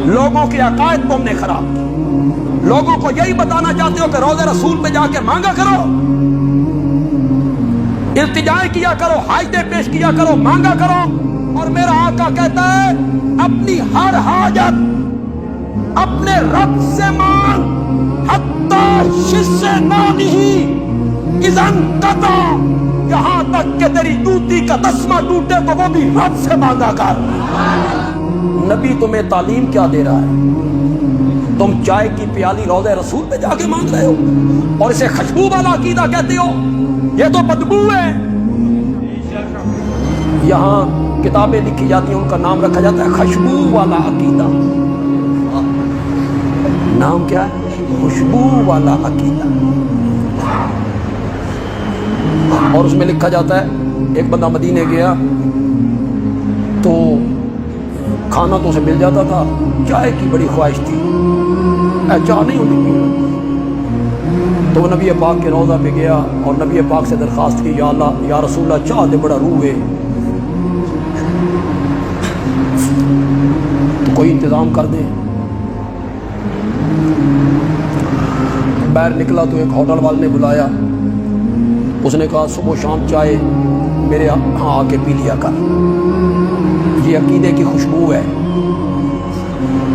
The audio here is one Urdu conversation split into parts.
لوگوں کے عقائد تم نے خراب کی. لوگوں کو یہی بتانا چاہتے ہو کہ روضہ رسول پہ جا کے مانگا کرو, التجائیں کیا کرو, حاجتیں پیش کیا کرو, مانگا کرو. اور میرا آقا کہتا ہے اپنی ہر حاجت اپنے رب سے مانگ, حتی شس نالی اذن قطع, یہاں تک کہ تیری جوتی کا تسمہ ٹوٹے تو وہ بھی رب سے مانگا کر. نبی تمہیں تعلیم کیا دے رہا ہے؟ تم چائے کی پیالی روضہ رسول پہ جا کے مانگ رہے ہو اور اسے خوشبو والا عقیدہ کہتے ہو. یہ تو بدبو ہے. یہاں کتابیں لکھی جاتی ہیں, ان کا نام رکھا جاتا ہے خوشبو والا عقیدہ. نام کیا ہے؟ خوشبو والا عقیدہ. اور اس میں لکھا جاتا ہے ایک بندہ مدینے گیا تو کھانا تو اسے مل جاتا تھا, چائے کی بڑی خواہش تھی, چائے نہیں ہوتی. تو وہ نبی پاک کے روضہ پہ گیا اور نبی پاک سے درخواست کی, یا اللہ یا رسول اللہ چاہ دے بڑا روح ہے, تو کوئی انتظام کر دے. باہر نکلا تو ایک ہوٹل والے نے بلایا, اس نے کہا صبح و شام چائے میرے ہاں آ کے پی لیا کر. یہ عقیدے کی خوشبو ہے.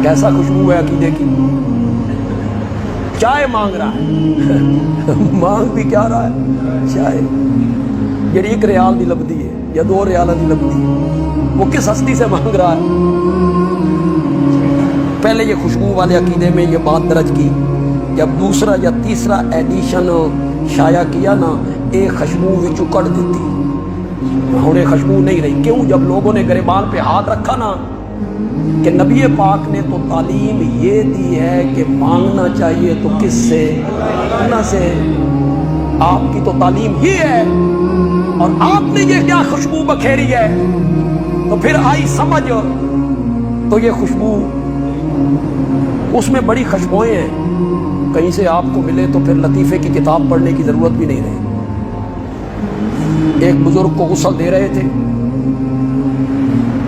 کیسا خوشبو ہے عقیدے کی؟ چائے مانگ رہا ہے. مانگ بھی کیا رہا ہے؟ چائے. یہ 1 ریال دی لبدی ہے یا 2 ریال دی لبدی ہے, وہ کس ہستی سے مانگ رہا ہے؟ پہلے یہ خوشبو والے عقیدے میں یہ بات درج کی, جب دوسرا یا تیسرا ایڈیشن شائع کیا نا, ایک خوشبو وچوں کٹ دیتی. ہوں خوشبو نہیں رہی. کیوں؟ جب لوگوں نے گریبان پہ ہاتھ رکھا نا کہ نبی پاک نے تو تعلیم یہ دی ہے کہ مانگنا چاہیے تو کس سے؟ اللہ سے. آپ کی تو تعلیم ہی ہے اور آپ نے یہ کیا خوشبو بکھیری ہے. تو پھر آئی سمجھ, تو یہ خوشبو اس میں بڑی خوشبوئیں ہیں. کہیں سے آپ کو ملے تو پھر لطیفے کی کتاب پڑھنے کی ضرورت بھی نہیں رہی. ایک بزرگ کو غسل دے رہے تھے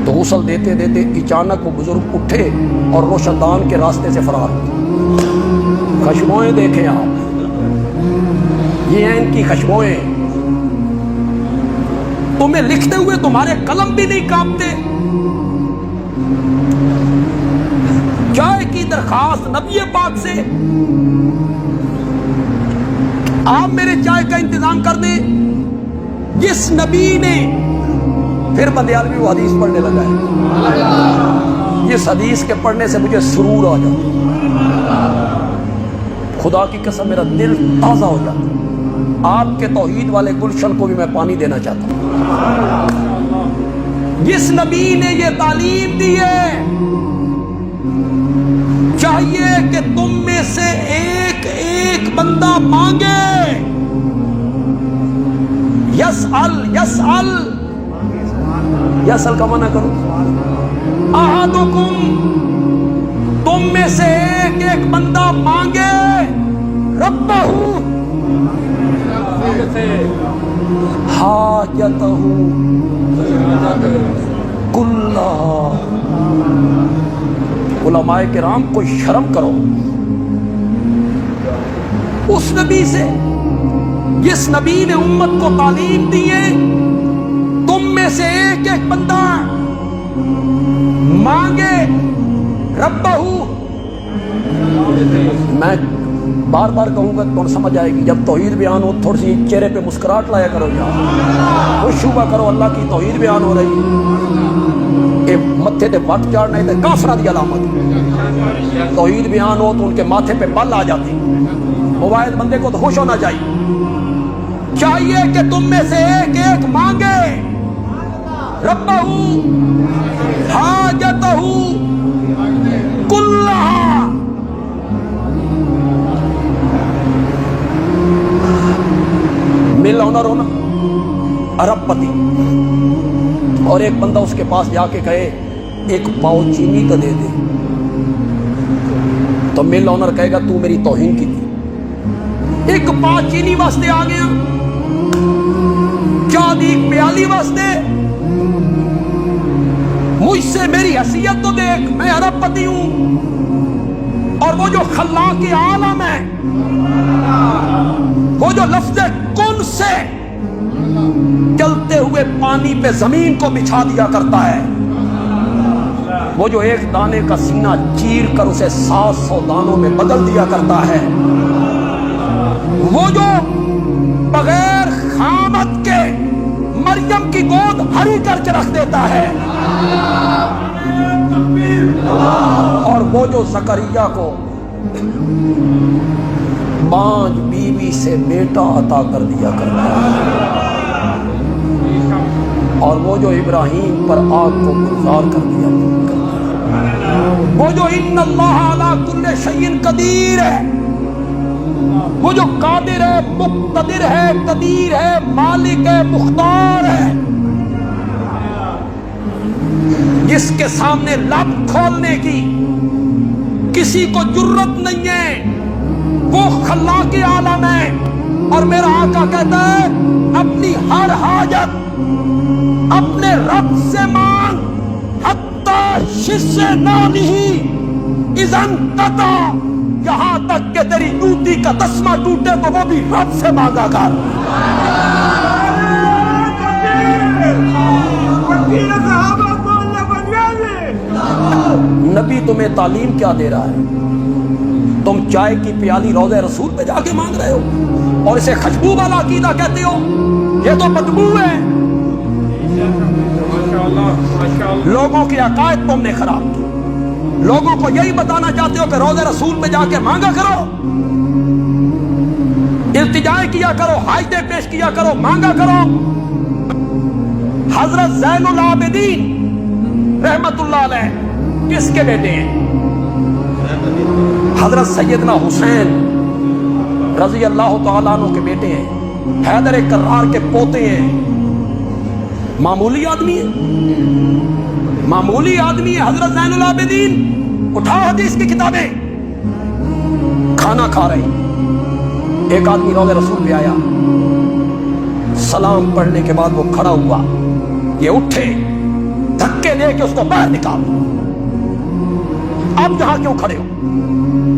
تو غسل دیتے دیتے اچانک وہ بزرگ اٹھے اور روشن دان کے راستے سے فرار. خوشبوئیں دیکھیں آپ, یہ ہیں ان کی خوشبوئیں. تمہیں لکھتے ہوئے تمہارے قلم بھی نہیں کانپتے. چائے کی درخواست نبی پاک سے, آپ میرے چائے کا انتظام کر دیں. جس نبی نے, پھر بندیالوی وہ حدیث پڑھنے لگا ہے. جس حدیث کے پڑھنے سے مجھے سرور آ جاتا, خدا کی قسم میرا دل تازہ ہو جاتا. آپ کے توحید والے گلشن کو بھی میں پانی دینا چاہتا ہوں. جس نبی نے یہ تعلیم دی ہے, چاہیے کہ تم میں سے ایک ایک بندہ مانگے. یسأل, یسأل, یسأل کا معنی کرو. احدکم, تم میں سے ایک ایک بندہ مانگے ربہ حاجتہ کلہا. علماء کرام کو شرم کرو. اس نبی سے, جس نبی نے امت کو تعلیم دی ہے, تم میں سے ایک ایک بندہ مانگے ربہ. میں بار بار کہوں گا تو سمجھ آئے گی. جب توحید بیان ہو تھوڑی سی چہرے پہ مسکراہٹ لایا کرو, یار خوش شبہ کرو اللہ کی توحید بیان ہو رہی. کہ متھے تے وٹ چڑھنا ہے کافرہ دی علامت. توحید بیان ہو تو ان کے ماتھے پہ بل آ جاتی. موبائل بندے کو تو خوش ہونا چاہیے. چاہیے کہ تم میں سے ایک ایک مانگے ربہ حاجتہ کلہا. مل آنر ہونا ارب پتی, اور ایک بندہ اس کے پاس جا کے کہے ایک پاؤ چینی تو دے دے, تو مل آنر کہے گا تو میری توہین کی تھی. ایک پاؤ چینی واسطے آ گیا, چاہ دی پیالی واسطے. مجھ سے میری حیثیت تو دیکھ، میں ارب پتی ہوں، اور وہ جو خلاق عالم ہے، وہ جو لفظ کن سے چلتے ہوئے پانی پہ زمین کو بچھا دیا کرتا ہے، وہ جو ایک دانے کا سینہ چیر کر اسے 700 دانوں میں بدل دیا کرتا ہے، وہ جو بغیر خامت کے مریم کی گود ہری کر کے رکھ دیتا ہے، اور وہ جو زکریا کو پانچ بیوی سے بیٹا عطا کر دیا کرتا ہے، اور وہ جو ابراہیم پر آگ کو گلزار کر دیا کرتا ہے، وہ جو ان اللہ علی کل شیء قدیر ہے، وہ جو قادر ہے، مقتدر ہے، قدیر ہے، مالک ہے، مختار ہے، جس کے سامنے لب کھولنے کی کسی کو جرت نہیں ہے، وہ خلاق عالم ہے، اور میرا آقا کہتا ہے اپنی ہر حاجت اپنے رب سے مانگ، حتی شس نالہ اذن قطع، یہاں تک کہ تیری جوتی کا تسمہ ٹوٹے تو وہ بھی رب سے مانگا کر۔ نبی تمہیں تعلیم کیا دے رہا ہے؟ تم چائے کی پیالی روضہ رسول پہ جا کے مانگ رہے ہو، اور اسے خوشبو والا عقیدہ کہتے ہو؟ یہ تو بدبو ہے۔ لوگوں کے عقائد تم نے خراب کی، لوگوں کو یہی بتانا چاہتے ہو کہ روضہ رسول پہ جا کے مانگا کرو، التجائے کیا کرو، حاجتیں پیش کیا کرو، مانگا کرو۔ حضرت زین العابدین رحمت اللہ علیہ کس کے بیٹے ہیں؟ حضرت سیدنا حسین رضی اللہ تعالیٰ عنہ کے بیٹے ہیں، حیدر کرار کے پوتے ہیں۔ معمولی آدمی ہے، معمولی آدمی ہے حضرت زین العابدین۔ اٹھاؤ حدیث کی کتابیں، کھانا کھا رہے، ایک آدمی روضہ رسول پہ آیا، سلام پڑھنے کے بعد وہ کھڑا ہوا، یہ اٹھے، دھکے دے کے اس کو باہر نکال۔ اب یہاں کیوں کھڑے ہو؟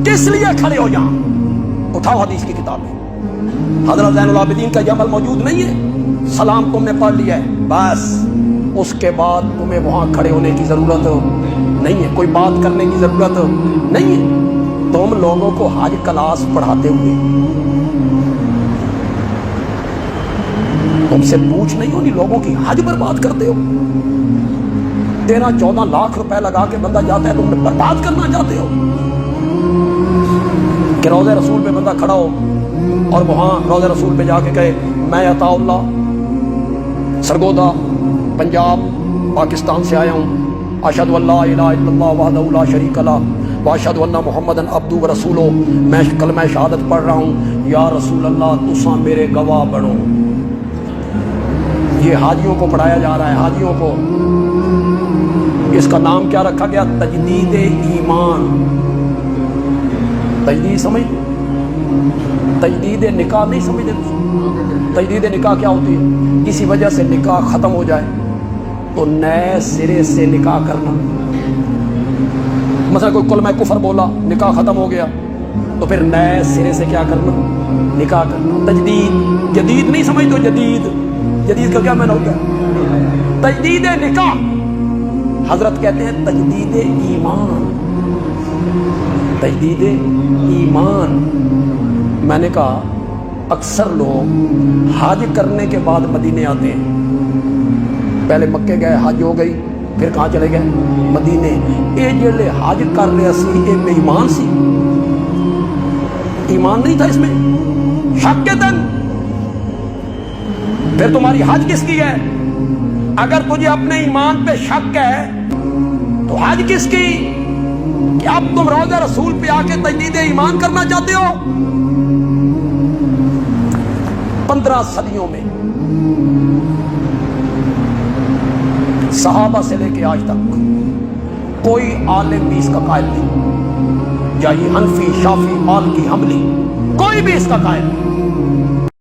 کس لیے کھڑے ہو یہاں؟ اٹھاؤ حدیث کی کتابیں۔ حضرت زین العابدین کا یہ عمل موجود نہیں ہے، سلام تم نے پڑھ لیا ہے، بس اس کے بعد تمہیں وہاں کھڑے ہونے کی ضرورت نہیں ہے، کوئی بات کرنے کی ضرورت نہیں ہے۔ تم لوگوں کو حج کلاس پڑھاتے ہوئے تم سے پوچھ نہیں ہونی، لوگوں کی حج برباد کرتے ہو۔ 13-14 لاکھ روپے لگا کے بندہ جاتا ہے، تم برباد کرنا چاہتے ہو کہ روضہ رسول پہ بندہ کھڑا ہو اور وہاں روضہ رسول پہ جا کے کہے میں عطا اللہ سرگودا پنجاب پاکستان سے آیا ہوں، اشہد ان لا الہ الا اللہ وحدہ لا شریک لہ واشہد ان محمدًا عبدہ ورسولہ، میں کلمہ شہادت پڑھ رہا ہوں، یا رسول اللہ تساں میرے گواہ بنو۔ یہ حاجیوں کو پڑھایا جا رہا ہے، حاجیوں کو۔ اس کا نام کیا رکھا گیا؟ تجدید ایمان۔ تجدید سمجھ، تجدید نکاح نہیں سمجھتے؟ تجدید نکاح کیا ہوتی ہے؟ کسی وجہ سے نکاح ختم ہو جائے تو نئے سرے سے نکاح کرنا۔ مثلا کوئی کلمہ کفر بولا، نکاح ختم ہو گیا تو پھر نئے سرے سے کیا کرنا؟ نکاح کرنا۔ تجدید، جدید نہیں سمجھ تو جدید، جدید کا کیا معنی ہوتا ہے؟ تجدید نکاح، حضرت کہتے ہیں تجدید ایمان، تجدید ایمان۔ میں نے کہا اکثر لوگ حج کرنے کے بعد مدینے آتے ہیں، پہلے مکے گئے، حج ہو گئی، پھر کہاں چلے گئے؟ مدینے۔ اے جیلے حج کر رہے سی اے بے ایمان سی، ایمان نہیں تھا اس میں، شک کے دن۔ پھر تمہاری حج کس کی ہے؟ اگر تجھے اپنے ایمان پہ شک ہے تو حج کس کی؟ کہ اب تم روضہ رسول پہ آ کے تجدید ایمان کرنا چاہتے ہو؟ 15 صدیوں میں صحابہ سے لے کے آج تک کوئی عالم بھی اس کا قائل نہیں، یا یہ حنفی، شافی، مالکی، حنبلی، کوئی بھی اس کا قائل نہیں۔